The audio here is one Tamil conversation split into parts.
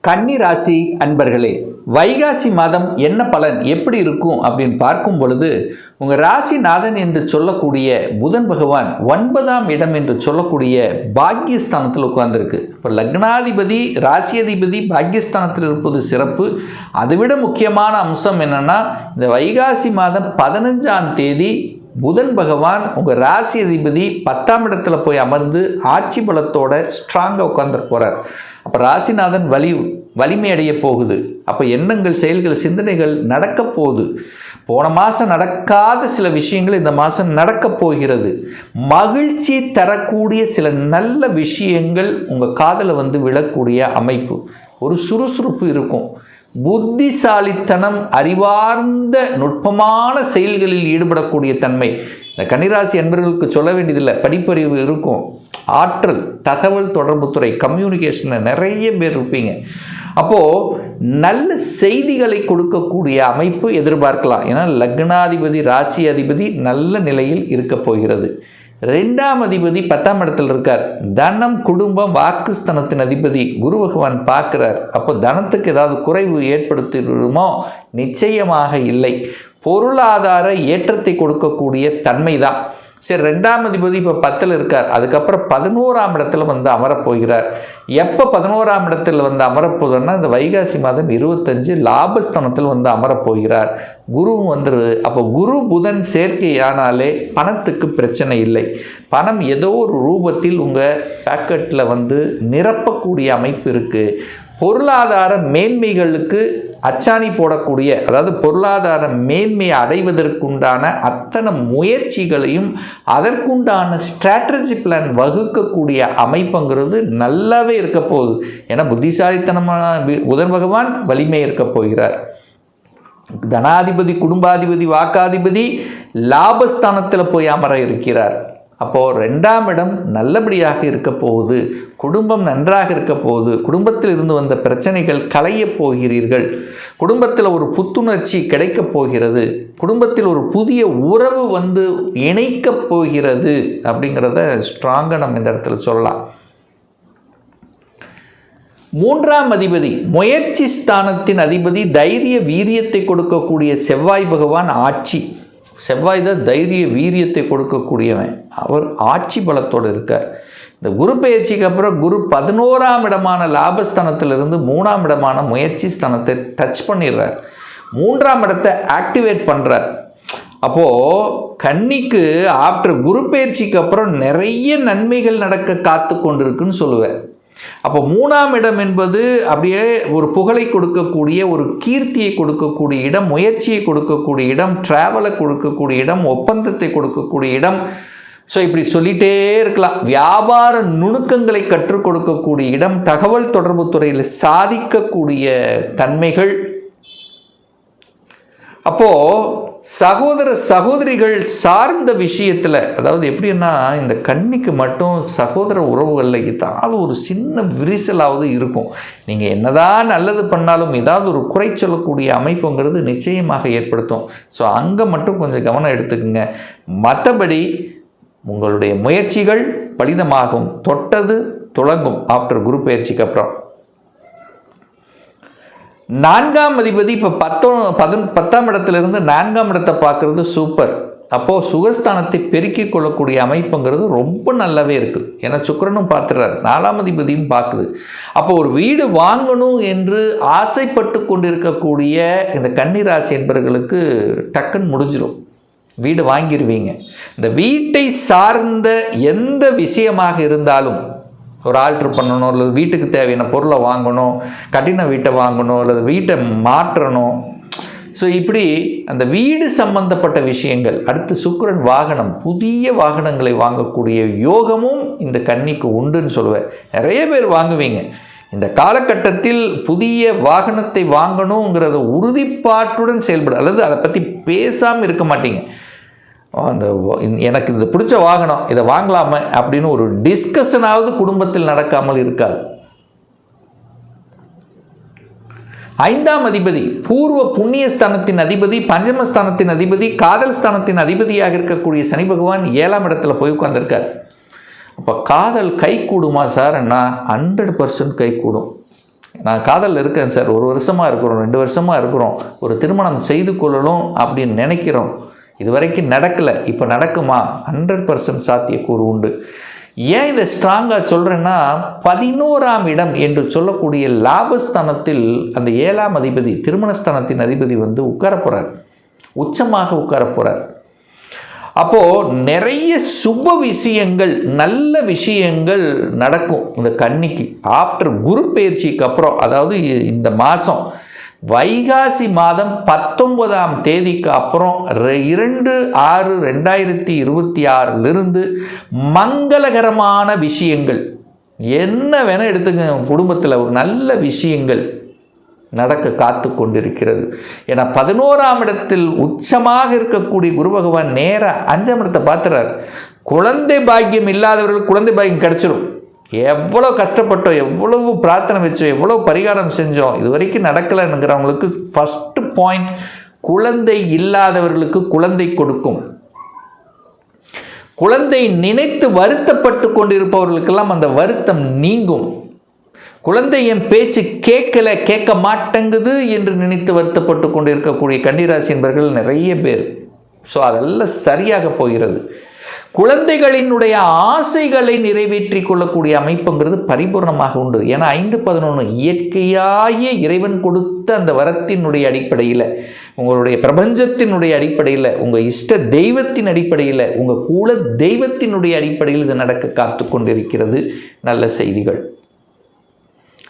கன்னி ராசி அன்பர்களே, வைகாசி மாதம் என்ன பலன் எப்படி இருக்கும் அப்படின்னு பார்க்கும் பொழுது, உங்கள் ராசிநாதன் என்று சொல்லக்கூடிய புதன் பகவான் 9ஆம் இடம் என்று சொல்லக்கூடிய பாக்கியஸ்தானத்தில் உட்கார்ந்துருக்கு. இப்போ லக்னாதிபதி ராசியதிபதி பாக்கியஸ்தானத்தில் இருப்பது சிறப்பு. அதைவிட முக்கியமான அம்சம் என்னென்னா, இந்த வைகாசி மாதம் 15ஆம் தேதி புதன் பகவான் உங்கள் ராசி அதிபதி 10ஆம் இடத்துல போய் அமர்ந்து ஆட்சி பலத்தோட ஸ்ட்ராங்காக உட்கார்ந்துட்டு போகிறார். அப்போ ராசிநாதன் வலிமை அடைய போகுது. அப்போ எண்ணங்கள், செயல்கள், சிந்தனைகள் நடக்க போகுது. போன மாதம் நடக்காத சில விஷயங்கள் இந்த மாதம் நடக்க போகிறது. மகிழ்ச்சி தரக்கூடிய சில நல்ல விஷயங்கள் உங்கள் காதில் விழக்கூடிய அமைப்பு. ஒரு சுறுசுறுப்பு இருக்கும். புத்திசாலித்தனம், அறிவார்ந்த நுட்பமான செயல்களில் ஈடுபடக்கூடிய தன்மை. இந்த கன்னிராசி அன்பர்களுக்கு சொல்ல வேண்டியதில்லை, படிப்பறிவு இருக்கும், ஆற்றல், தகவல் தொடர்புத்துறை, கம்யூனிகேஷனில் நிறைய பேர் இருப்பீங்க. அப்போது நல்ல செய்திகளை கொடுக்கக்கூடிய அமைப்பு எதிர்பார்க்கலாம். ஏன்னா லக்னாதிபதி ராசி அதிபதி நல்ல நிலையில் இருக்க போகிறது. 2ஆம் அதிபதி 10ஆம் இடத்துல இருக்கார். தனம், குடும்பம், வாக்குஸ்தானத்தின் அதிபதி குரு பகவான் பார்க்கிறார். அப்போ தனத்துக்கு ஏதாவது குறைவு ஏற்படுத்திடுமோ? நிச்சயமாக இல்லை. பொருளாதார ஏற்றத்தை கொடுக்கக்கூடிய தன்மை தான். சரி, 2ஆம் அதிபதி இப்போ 10ல் இருக்கார். அதுக்கப்புறம் 11ஆம் இடத்துல அமரப்போகிறார். எப்போ 11ஆம் இடத்துல அமரப்போகுதுன்னா, இந்த வைகாசி மாதம் 25 லாபஸ்தானத்தில் அமரப்போகிறார். குருவும் வந்துடுது. அப்போ குரு புதன் சேர்க்கையானாலே பணத்துக்கு பிரச்சனை இல்லை. பணம் ஏதோ ஒரு ரூபத்தில் உங்கள் பேக்கெட்டில் நிரப்பக்கூடிய அமைப்பு இருக்குது. பொருளாதார மேன்மைகளுக்கு அச்சாணி போடக்கூடிய, அதாவது பொருளாதார மேன்மையை அடைவதற்குண்டான அத்தனை முயற்சிகளையும் அதற்குண்டான ஸ்ட்ராட்டஜி பிளான் வகுக்கக்கூடிய அமைப்புங்கிறது நல்லாவே இருக்க போகுது. ஏன்னா புத்திசாலித்தனமான புதன் பகவான் வலிமை இருக்க போகிறார். தனாதிபதி, குடும்பாதிபதி, வாக்காதிபதி லாபஸ்தானத்தில் போய் அமர இருக்கிறார். அப்போது 2ஆம் இடம் நல்லபடியாக இருக்க போகுது. குடும்பம் நன்றாக இருக்க போகுது. குடும்பத்தில் இருந்து வந்த பிரச்சனைகள் களையப் போகிறீர்கள். குடும்பத்தில் ஒரு புத்துணர்ச்சி கிடைக்கப் போகிறது. குடும்பத்தில் ஒரு புதிய உறவு இணைக்கப் போகிறது. அப்படிங்கிறத ஸ்ட்ராங்காக நம்ம இந்த இடத்துல சொல்லலாம். 3ஆம் அதிபதி முயற்சி ஸ்தானத்தின் அதிபதி, தைரிய வீரியத்தை கொடுக்கக்கூடிய செவ்வாய் பகவான் ஆட்சி. செவ்வாய் தான் தைரிய வீரியத்தை கொடுக்கக்கூடியவன். அவர் ஆட்சி பலத்தோடு இருக்கார். இந்த குரு பயிற்சிக்கு அப்புறம் குரு 11ஆம் இடமான லாபஸ்தானத்திலிருந்து 3ஆம் இடமான முயற்சி ஸ்தானத்தை டச் பண்ணிடுறார். 3ஆம் இடத்தை ஆக்டிவேட் பண்ணுறார். அப்போது கன்னிக்கு ஆஃப்டர் குரு பயிற்சிக்கு அப்புறம் நிறைய நன்மைகள் நடக்க காத்து கொண்டிருக்குன்னு சொல்லுவேன். அப்போ 3ஆம் இடம் என்பது அப்படியே ஒரு புகழை கொடுக்கக்கூடிய, ஒரு கீர்த்தியை கொடுக்கக்கூடிய இடம், முயற்சியை கொடுக்கக்கூடிய இடம், டிராவலை கொடுக்கக்கூடிய இடம், ஒப்பந்தத்தை கொடுக்கக்கூடிய இடம். ஸோ இப்படி சொல்லிகிட்டே இருக்கலாம். வியாபார நுணுக்கங்களை கற்றுக் கொடுக்கக்கூடிய இடம், தகவல் தொடர்பு துறையில் சாதிக்கக்கூடிய தன்மைகள். அப்போது சகோதர சகோதரிகள் சார்ந்த விஷயத்தில், அதாவது எப்படின்னா, இந்த கன்னிக்கு மட்டும் சகோதர உறவுகளில் ஏதாவது ஒரு சின்ன விரிசலாவது இருக்கும். நீங்கள் என்னதான் நல்லது பண்ணாலும் ஏதாவது ஒரு குறை சொல்லக்கூடிய அமைப்புங்கிறது நிச்சயமாக ஏற்படுத்தும். ஸோ அங்கே மட்டும் கொஞ்சம் கவனம் எடுத்துக்குங்க. மற்றபடி உங்களுடைய முயற்சிகள் பலிதமாகும். தொட்டது துளங்கும். ஆஃப்டர் குரு பயிற்சிக்கு அப்புறம் 4ஆம் அதிபதி இப்போ 10ஆம் இடத்துலேருந்து 4ஆம் இடத்தை பார்க்குறது சூப்பர். அப்போது சுகஸ்தானத்தை பெருக்கிக் கொள்ளக்கூடிய அமைப்புங்கிறது ரொம்ப நல்லாவே இருக்குது. ஏன்னா சுக்கிரனும் பார்த்துறாரு, 4ஆம் அதிபதியும் பார்க்குது. அப்போ ஒரு வீடு வாங்கணும் என்று ஆசைப்பட்டு கொண்டிருக்கக்கூடிய இந்த கன்னிராசி என்பவர்களுக்கு டக்குன்னு முடிஞ்சிடும். வீடு வாங்கிடுவீங்க. இந்த வீட்டை சார்ந்த எந்த விஷயமாக இருந்தாலும், ஒரு ஆல்ட்ரு பண்ணணும், அல்லது வீட்டுக்கு தேவையான பொருளை வாங்கணும், கட்டின வீட்டை வாங்கணும், அல்லது வீட்டை மாற்றணும். ஸோ இப்படி அந்த வீடு சம்பந்தப்பட்ட விஷயங்கள். அடுத்து சுக்கிரன் வாகனம், புதிய வாகனங்களை வாங்கக்கூடிய யோகமும் இந்த கன்னிக்கு உண்டுன்னு சொல்லுவேன். நிறைய பேர் வாங்குவீங்க. இந்த காலகட்டத்தில் புதிய வாகனத்தை வாங்கணுங்கிறத உறுதிப்பாட்டுடன் செயல்பட, அல்லது அதை பற்றி பேசாமல் இருக்க மாட்டீங்க. எனக்கு இது பிடிச்ச வாகனம், இதை வாங்கலாமே அப்படின்னு ஒரு டிஸ்கஷனாவது குடும்பத்தில் நடக்காமல் இருக்காது. 5ஆம் அதிபதி பூர்வ புண்ணிய ஸ்தானத்தின் அதிபதி, பஞ்சமஸ்தானத்தின் அதிபதி, காதல் ஸ்தானத்தின் அதிபதியாக இருக்கக்கூடிய சனி பகவான் 7ஆம் இடத்துல போய் உட்கார்ந்திருக்கார். அப்போ காதல் கை கூடுமா சார்? என்ன 100% கை கூடும். நான் காதலில் இருக்கேன் சார், 1 வருஷமாக இருக்கிறோம், 2 வருஷமாக இருக்கிறோம், ஒரு திருமணம் செய்து கொள்ளணும் அப்படின்னு நினைக்கிறோம், இது வரைக்கும் நடக்கலை, இப்போ நடக்குமா? 100% சாத்தியக்கூறு உண்டு. ஏன் இதை ஸ்ட்ராங்காக சொல்கிறேன்னா, 11ஆம் இடம் என்று சொல்லக்கூடிய லாபஸ்தானத்தில் அந்த 7ஆம் அதிபதி, திருமணஸ்தானத்தின் அதிபதி உட்கார போகிறார், உச்சமாக உட்கார போகிறார். அப்போது நிறைய சுப விஷயங்கள், நல்ல விஷயங்கள் நடக்கும் இந்த கன்னிக்கு. ஆஃப்டர் குரு பயிற்சிக்கு அப்புறம், அதாவது இந்த மாதம் வைகாசி மாதம் 19ஆம் தேதிக்கு அப்புறம் 2/6/2026 மங்களகரமான விஷயங்கள் என்ன வேணால் எடுத்துங்க, குடும்பத்தில் ஒரு நல்ல விஷயங்கள் நடக்க காத்து கொண்டிருக்கிறது. ஏன்னா 11ஆம் இடத்தில் உச்சமாக இருக்கக்கூடிய குரு பகவான் நேராக 5ஆம் இடத்தை பார்த்துறார். குழந்தை பாக்கியம் இல்லாதவர்கள் குழந்தை பாக்கியம் கிடைச்சிடும். எவ்வளோ கஷ்டப்பட்டோம், எவ்வளவு பிரார்த்தனை வச்சோம், எவ்வளோ பரிகாரம் செஞ்சோம், இது வரைக்கும் நடக்கலைங்கிறவங்களுக்கு ஃபஸ்ட்டு பாயிண்ட், குழந்தை இல்லாதவர்களுக்கு குழந்தை கொடுக்கும். குழந்தை நினைத்து வருத்தப்பட்டு கொண்டிருப்பவர்களுக்கெல்லாம் அந்த வருத்தம் நீங்கும். குழந்தை என் பேச்சு கேட்க மாட்டேங்குது என்று நினைத்து வருத்தப்பட்டு கொண்டு இருக்கக்கூடிய கன்னிராசி என்பவர்கள் நிறைய பேர். ஸோ அதெல்லாம் சரியாக போகிறது. குழந்தைகளினுடைய ஆசைகளை நிறைவேற்றி கொள்ளக்கூடிய அமைப்புங்கிறது பரிபூர்ணமாக உண்டு. ஏன்னா 5/11 இயற்கையாகிய இறைவன் கொடுத்த அந்த வரத்தினுடைய அடிப்படையில், உங்களுடைய பிரபஞ்சத்தினுடைய அடிப்படையில், உங்கள் இஷ்ட தெய்வத்தின் அடிப்படையில், உங்கள் குல தெய்வத்தினுடைய அடிப்படையில் இது நடக்க காத்து கொண்டிருக்கிறது. நல்ல செய்திகள்.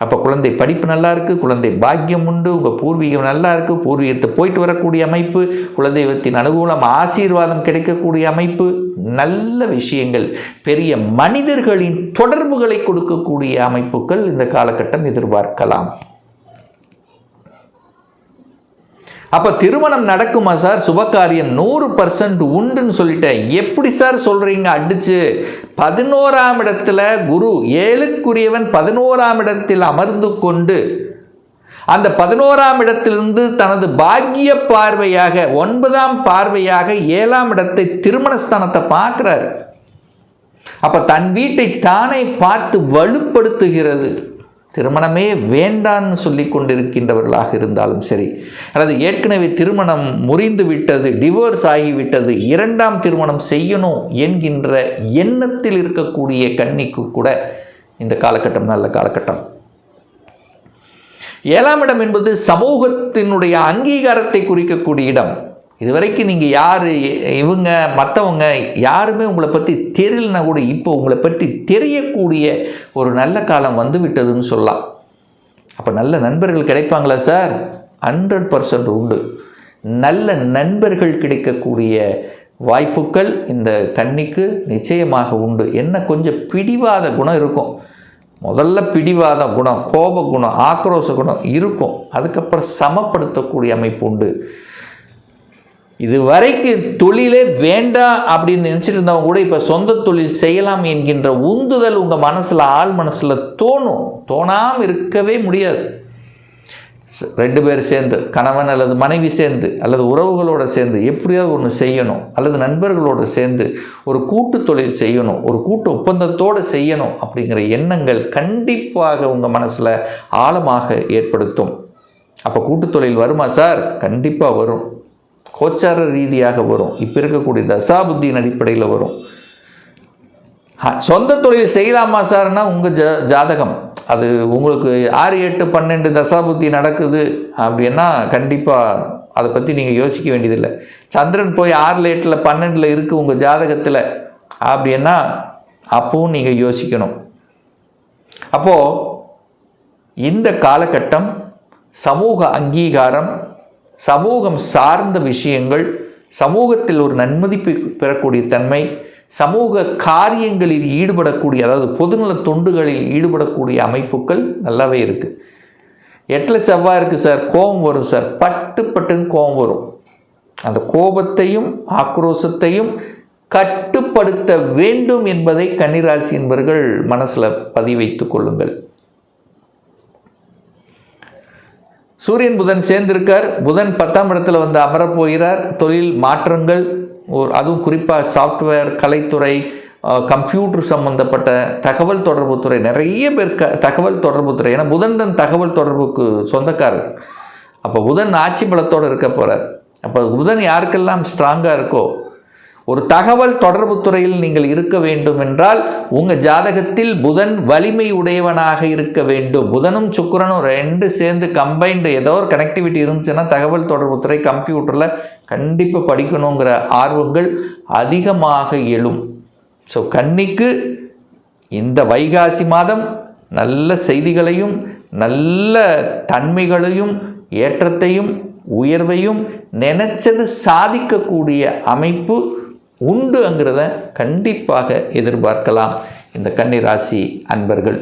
அப்போ குழந்தை படிப்பு நல்லா இருக்குது, குழந்தை பாக்கியம் உண்டு, உங்கள் பூர்வீகம் நல்லா இருக்குது, பூர்வீகத்தை போயிட்டு வரக்கூடிய அமைப்பு, குலதெய்வத்தின் அனுகூலம் ஆசீர்வாதம் கிடைக்கக்கூடிய அமைப்பு, நல்ல விஷயங்கள், பெரிய மனிதர்களின் தொடர்புகளை கொடுக்கக்கூடிய அமைப்புகள் இந்த காலகட்டம் எதிர்பார்க்கலாம். அப்போ திருமணம் நடக்குமா சார்? சுபகாரியம் 100% உண்டுன்னு சொல்லிட்டேன். எப்படி சார் சொல்கிறீங்க அடிச்சு? 11ஆம் இடத்துல குரு, 7க்குரியவன் 11ஆம் இடத்தில் அமர்ந்து கொண்டு அந்த 11ஆம் இடத்திலிருந்து தனது பாக்கிய பார்வையாக 9ஆம் பார்வையாக 7ஆம் இடத்தை, திருமணஸ்தானத்தை பார்க்குறாரு. அப்போ தன் வீட்டை தானே பார்த்து வலுப்படுத்துகிறது. திருமணமே வேண்டான்னு சொல்லி கொண்டிருக்கின்றவர்களாக இருந்தாலும் சரி, அல்லது ஏற்கனவே திருமணம் முறிந்து விட்டது, டிவோர்ஸ் ஆகிவிட்டது, 2ஆம் திருமணம் செய்யணும் என்கின்ற எண்ணத்தில் இருக்கக்கூடிய கன்னிக்கு கூட இந்த காலகட்டம் நல்ல காலகட்டம். 7ஆம் இடம் என்பது சமூகத்தினுடைய அங்கீகாரத்தை குறிக்கக்கூடிய இடம். இதுவரைக்கும் நீங்கள் யார், இவங்க மற்றவங்க யாருமே உங்களை பற்றி தெரியலனா கூட இப்போ உங்களை பற்றி தெரியக்கூடிய ஒரு நல்ல காலம் வந்து விட்டதுன்னு சொல்லலாம். அப்போ நல்ல நண்பர்கள் கிடைப்பாங்களா சார்? 100% உண்டு. நல்ல நண்பர்கள் கிடைக்கக்கூடிய வாய்ப்புகள் இந்த கன்னிக்கு நிச்சயமாக உண்டு. என்ன கொஞ்சம் பிடிவாத குணம் இருக்கும். முதல்ல பிடிவாத குணம், கோப குணம், ஆக்ரோஷ குணம் இருக்கும். அதுக்கப்புறம் சமப்படுத்தக்கூடிய அமைப்பு உண்டு. இது வரைக்கும் தொழிலே வேண்டாம் அப்படின்னு நினச்சிட்டு இருந்தவங்க கூட இப்போ சொந்த தொழில் செய்யலாம் என்கின்ற உந்துதல் உங்கள் மனசில், ஆள் மனசில் தோணும். தோணாமல் இருக்கவே முடியாது. 2 பேர் சேர்ந்து, கணவன் அல்லது மனைவி சேர்ந்து, அல்லது உறவுகளோடு சேர்ந்து எப்படியாவது ஒன்று செய்யணும், அல்லது நண்பர்களோடு சேர்ந்து ஒரு கூட்டு தொழில் செய்யணும், ஒரு கூட்டு ஒப்பந்தத்தோடு செய்யணும் அப்படிங்கிற எண்ணங்கள் கண்டிப்பாக உங்கள் மனசில் ஆழமாக ஏற்படுத்தும். அப்போ கூட்டு தொழில் வருமா சார்? கண்டிப்பாக வரும். கோச்சார ரீதியாக வரும். இப்போ இருக்கக்கூடிய தசாபுத்தியின் அடிப்படையில் வரும். சொந்த தொழில் செய்யலாமா சார்னா உங்கள் ஜாதகம், அது உங்களுக்கு 6, 8, 12 தசாபுத்தி நடக்குது அப்படின்னா கண்டிப்பாக அதை பற்றி நீங்கள் யோசிக்க வேண்டியதில்லை. சந்திரன் போய் 6, 8, 12 இருக்குது உங்கள் ஜாதகத்தில் அப்படின்னா அப்பவும் நீங்கள் யோசிக்கணும். அப்போது இந்த காலகட்டம் சமூக அங்கீகாரம், சமூகம் சார்ந்த விஷயங்கள், சமூகத்தில் ஒரு நன்மதிப்பு பெறக்கூடிய தன்மை, சமூக காரியங்களில் ஈடுபடக்கூடிய, அதாவது பொதுநல தொண்டுகளில் ஈடுபடக்கூடிய அமைப்புகள் நல்லாவே இருக்குது. 8 செவ்வாய் இருக்குது சார், கோபம் வரும் சார், பட்டுன்னு கோபம் வரும். அந்த கோபத்தையும் ஆக்ரோஷத்தையும் கட்டுப்படுத்த வேண்டும் என்பதை கன்னிராசி என்பவர்கள் மனசில் பதிவைத்துக் கொள்ளுங்கள். சூரியன் புதன் சேர்ந்திருக்கார். புதன் 10ஆம் இடத்துல வந்து அமரப்போகிறார். தொழில் மாற்றங்கள், அதுவும் குறிப்பாக சாஃப்ட்வேர், கலைத்துறை, கம்ப்யூட்டர் சம்மந்தப்பட்ட தகவல் தொடர்புத்துறை, நிறைய பேர் தகவல் தொடர்புத்துறை, ஏன்னா புதன் தன் தகவல் தொடர்புக்கு சொந்தக்காரர். அப்போ புதன் ஆட்சி பலத்தோடு இருக்க போகிறார். அப்போ புதன் யாருக்கெல்லாம் ஸ்ட்ராங்காக இருக்கோ, ஒரு தகவல் தொடர்பு துறையில் நீங்கள் இருக்க வேண்டும் என்றால் உங்கள் ஜாதகத்தில் புதன் வலிமை உடையவனாக இருக்க வேண்டும். புதனும் சுக்கிரனும் ரெண்டு சேர்ந்து கம்பைன்டு ஏதோ ஒரு கனெக்டிவிட்டி இருந்துச்சுன்னா தகவல் தொடர்பு துறை கம்ப்யூட்டரில் கண்டிப்பாக படிக்கணுங்கிற ஆர்வங்கள் அதிகமாக எழும். ஸோ கன்னிக்கு இந்த வைகாசி மாதம் நல்ல செய்திகளையும் நல்ல தன்மைகளையும் ஏற்றத்தையும் உயர்வையும் நினைச்சது சாதிக்கக்கூடிய அமைப்பு உண்டுங்கிறத கண்டிப்பாக எதிர்பார்க்கலாம் இந்த கன்னி ராசி அன்பர்கள்.